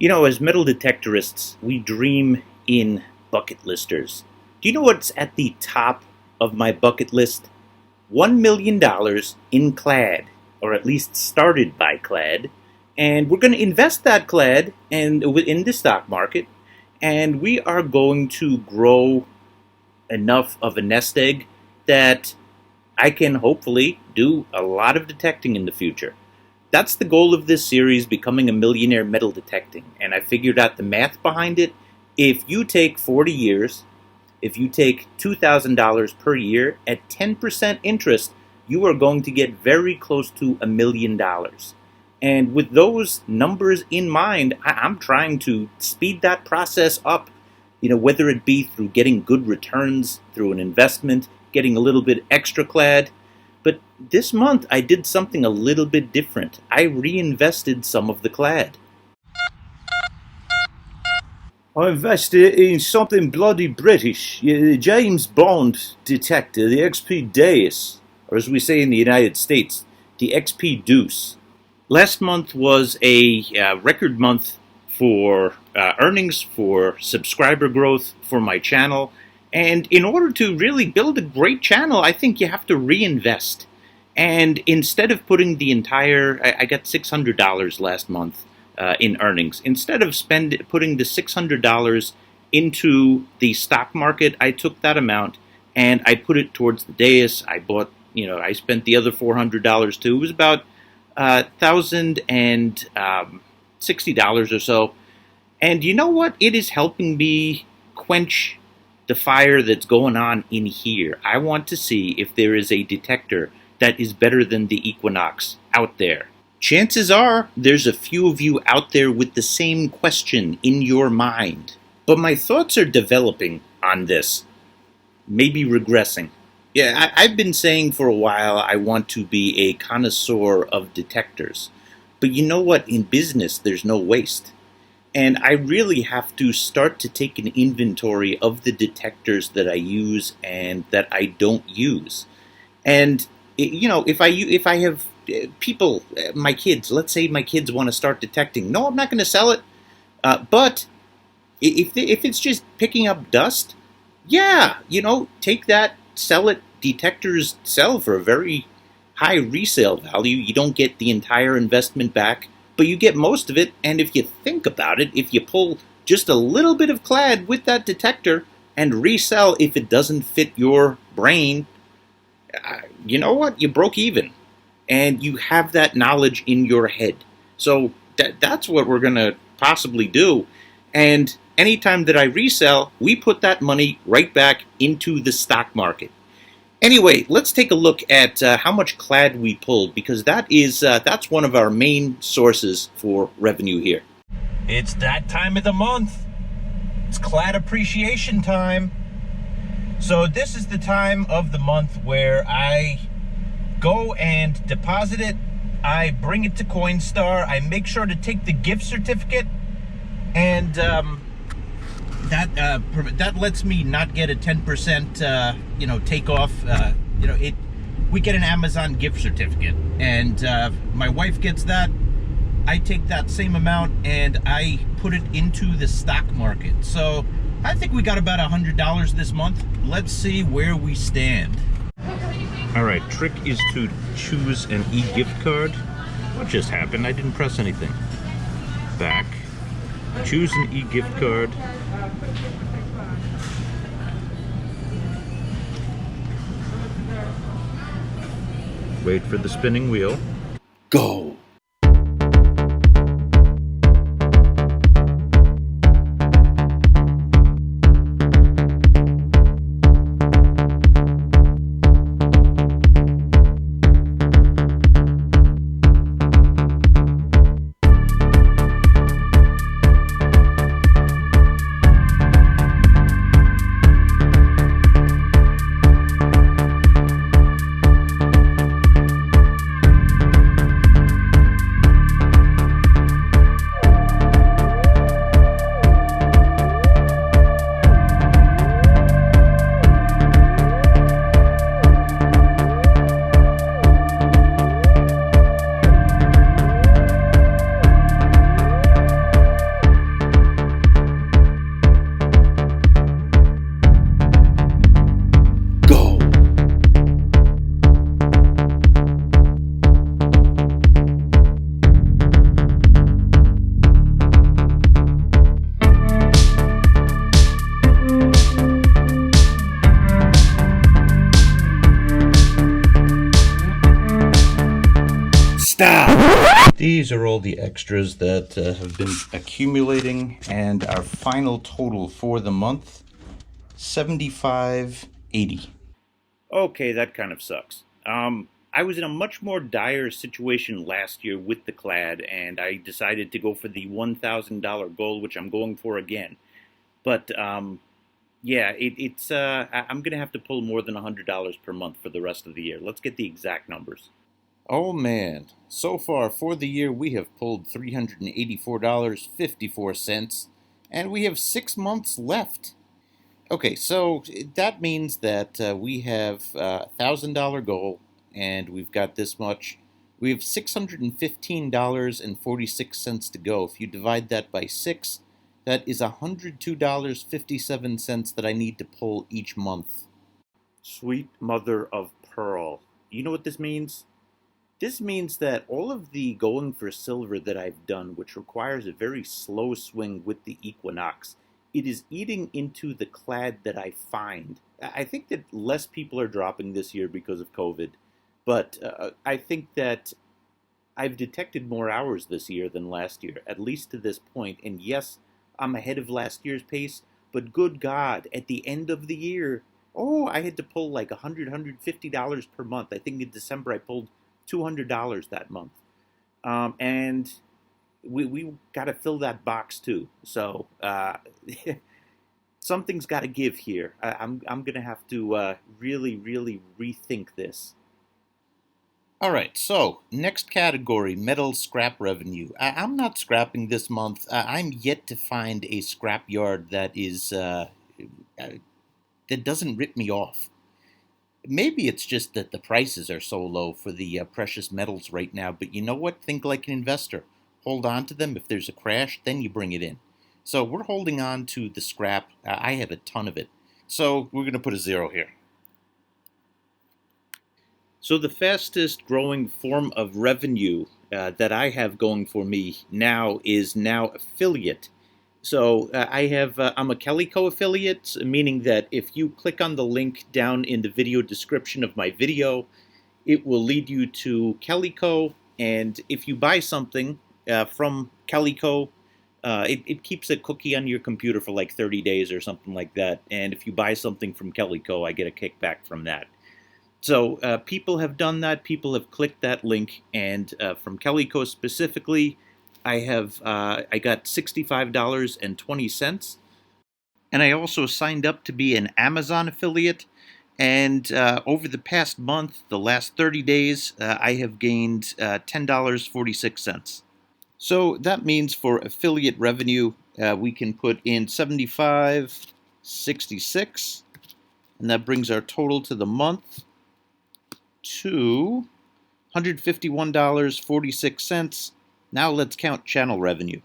As metal detectorists, we dream in bucket listers. Do you know what's at the top of my bucket list? $1 million in clad, or at least started by clad. And we're going to invest that clad in the stock market, and we are going to grow enough of a nest egg that I can hopefully do a lot of detecting in the future. That's the goal of this series, becoming a millionaire metal detecting. And I figured out the math behind it. If you take 40 years, if you take $2,000 per year at 10% interest, you are going to get very close to $1 million. And with those numbers in mind, I'm trying to speed that process up, whether it be through getting good returns, through an investment, getting a little bit extra clad. But this month, I did something a little bit different. I reinvested some of the clad. I invested in something bloody British, the James Bond detector, the XP Deus, or as we say in the United States, the XP Deuce. Last month was a record month for earnings, for subscriber growth for my channel. And in order to really build a great channel, I think you have to reinvest. And instead of putting the entire, I got $600 last month in earnings. Instead of putting the $600 into the stock market, I took that amount and I put it towards the Deus. I bought, I spent the other $400 too. It was about $1,060 or so. And you know what? It is helping me quench the fire that's going on in here. I want to see if there is a detector that is better than the Equinox out there. Chances are there's a few of you out there with the same question in your mind. But my thoughts are developing on this. Maybe regressing. Yeah, I've been saying for a while I want to be a connoisseur of detectors. But you know what? In business, there's no waste. And I really have to start to take an inventory of the detectors that I use and that I don't use. And, if I have people, my kids, let's say my kids want to start detecting. No, I'm not going to sell it. But if it's just picking up dust, yeah, take that, sell it. Detectors sell for a very high resale value. You don't get the entire investment back, but you get most of it. And if you think about it, if you pull just a little bit of clad with that detector and resell if it doesn't fit your brain, you know what? You broke even. And you have that knowledge in your head. So that's what we're going to possibly do. And anytime that I resell, we put that money right back into the stock market. Anyway, let's take a look at how much clad we pulled, because that's one of our main sources for revenue here. It's that time of the month. It's clad appreciation time. So this is the time of the month where I go and deposit it. I bring it to Coinstar. I make sure to take the gift certificate, and that lets me not get a 10% takeoff. We get an Amazon gift certificate, and my wife gets that. I take that same amount and I put it into the stock market. So I think we got about $100 this month. Let's see where we stand. All right, trick is to choose an e-gift card. What just happened? I didn't press anything. Back. Choose an e-gift card. Wait for the spinning wheel. Go! These are all the extras that have been accumulating, and our final total for the month, $75.80. Okay, that kind of sucks. I was in a much more dire situation last year with the clad, and I decided to go for the $1,000 goal, which I'm going for again. But yeah, I'm gonna have to pull more than $100 per month for the rest of the year. Let's get the exact numbers. Oh man, so far for the year we have pulled $384.54, and we have 6 months left. Okay, so that means that we have a $1,000 goal, and we've got this much. We have $615.46 to go. If you divide that by 6, that is $102.57 that I need to pull each month. Sweet mother of pearl. You know what this means? This means that all of the going for silver that I've done, which requires a very slow swing with the equinox, it is eating into the clad that I find. I think that less people are dropping this year because of COVID, but I think that I've detected more hours this year than last year, at least to this point. And yes, I'm ahead of last year's pace, but good God, at the end of the year, oh, I had to pull like $150 per month. I think in December I pulled $200 that month. And we got to fill that box too. So something's got to give here. I'm going to have to really rethink this. All right, so next category, metal scrap revenue. I'm not scrapping this month. I'm yet to find a scrap yard that doesn't rip me off. Maybe it's just that the prices are so low for the precious metals right now, but you know what? Think like an investor. Hold on to them. If there's a crash, then you bring it in. So we're holding on to the scrap. I have a ton of it. So we're going to put a 0 here. So the fastest growing form of revenue that I have going for me now is affiliate. So I'm a Calico affiliate, meaning that if you click on the link down in the video description of my video, it will lead you to Calico, and if you buy something from Calico, it keeps a cookie on your computer for like 30 days or something like that, and if you buy something from Calico, I get a kickback from that. So people have done that, people have clicked that link, and from Calico specifically, I got $65.20, and I also signed up to be an Amazon affiliate, and over the past month, the last 30 days, I have gained $10.46. So that means for affiliate revenue, we can put in $75.66, and that brings our total to the month to $151.46. Now let's count channel revenue.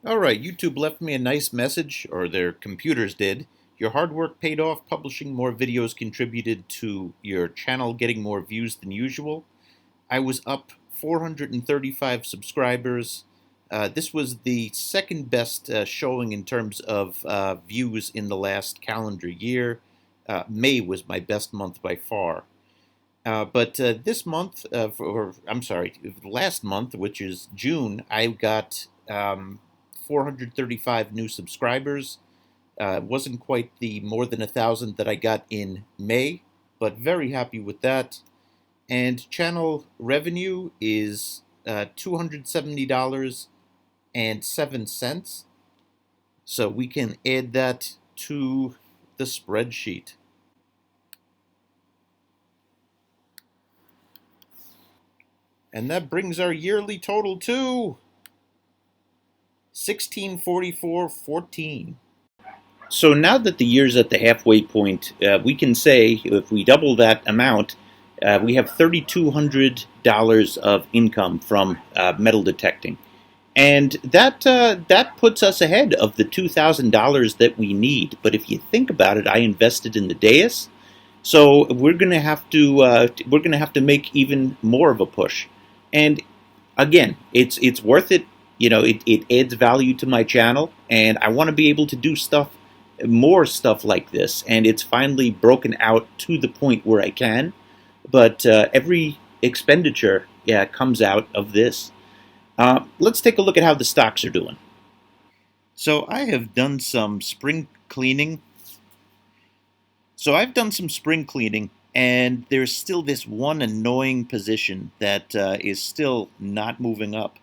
All right, YouTube left me a nice message, or their computers did. Your hard work paid off. Publishing more videos contributed to your channel getting more views than usual. I was up 435 subscribers. This was the second best showing in terms of views in the last calendar year. May was my best month by far. But this month, last month, which is June, I got 435 new subscribers. It wasn't quite the more than 1,000 that I got in May, but very happy with that. And channel revenue is $270.07. So we can add that to the spreadsheet. And that brings our yearly total to $1644.14. So now that the year's at the halfway point, we can say if we double that amount, we have $3,200 of income from metal detecting. And that puts us ahead of the $2,000 that we need. But if you think about it, I invested in the dais, so we're gonna have to make even more of a push. And again, it's worth it. You know, it adds value to my channel, and I want to be able to do more stuff like this. And it's finally broken out to the point where I can. But every expenditure, comes out of this. Let's take a look at how the stocks are doing. So I have done some spring cleaning. And there's still this one annoying position that is still not moving up.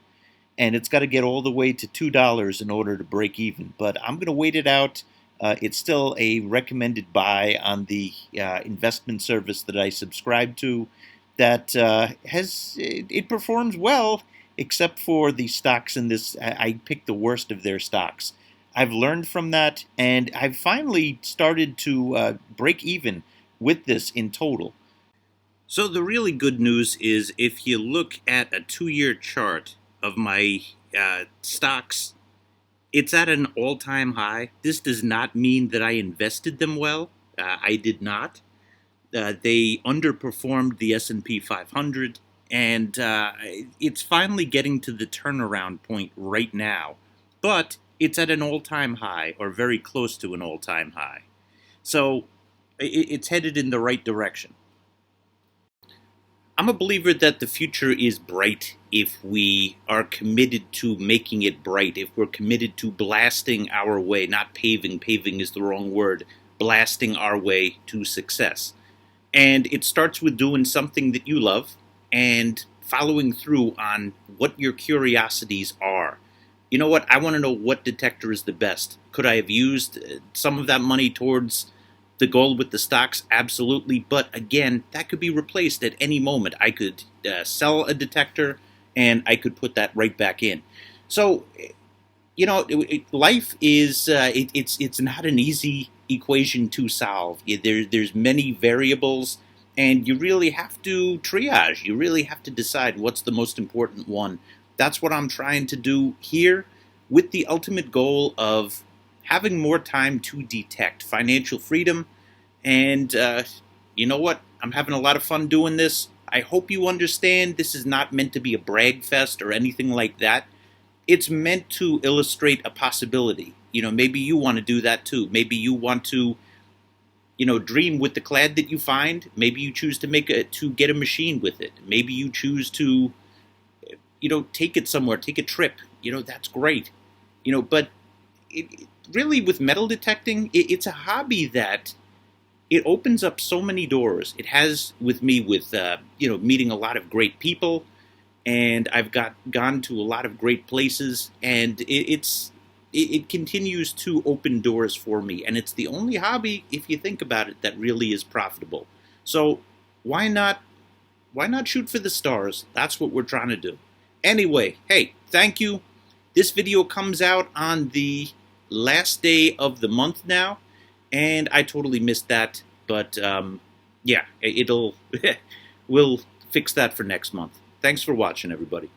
And it's got to get all the way to $2 in order to break even. But I'm going to wait it out. It's still a recommended buy on the investment service that I subscribe to. That it performs well, except for the stocks in this. I picked the worst of their stocks. I've learned from that, and I've finally started to break even with this in total. So the really good news is if you look at a 2-year chart of my stocks, it's at an all-time high. This does not mean that I invested them well. I did not. They underperformed the S&P 500, and it's finally getting to the turnaround point right now. But it's at an all-time high, or very close to an all-time high. So it's headed in the right direction. I'm a believer that the future is bright if we are committed to making it bright, if we're committed to blasting our way, not paving, paving is the wrong word, blasting our way to success. And it starts with doing something that you love and following through on what your curiosities are. You know what? I want to know what detector is the best. Could I have used some of that money towards the goal with the stocks? Absolutely. But again, that could be replaced at any moment. I could sell a detector and I could put that right back in. So, you know, life is, it's not an easy equation to solve. There's many variables, and you really have to triage. You really have to decide what's the most important one. That's what I'm trying to do here, with the ultimate goal of having more time to detect financial freedom. And you know what? I'm having a lot of fun doing this. I hope you understand this is not meant to be a brag fest or anything like that. It's meant to illustrate a possibility. You know, maybe you want to do that too. Maybe you want to, you know, dream with the clad that you find. Maybe you choose to get a machine with it. Maybe you choose to, you know, take it somewhere, take a trip. You know, that's great. You know, but really with metal detecting, it's a hobby that it opens up so many doors. It has with me with, you know, meeting a lot of great people, and I've gone to a lot of great places, and it continues to open doors for me. And it's the only hobby, if you think about it, that really is profitable. So why not shoot for the stars? That's what we're trying to do. Anyway, hey, thank you. This video comes out on the last day of the month now, and I totally missed that, but yeah, we'll fix that for next month. Thanks for watching, everybody.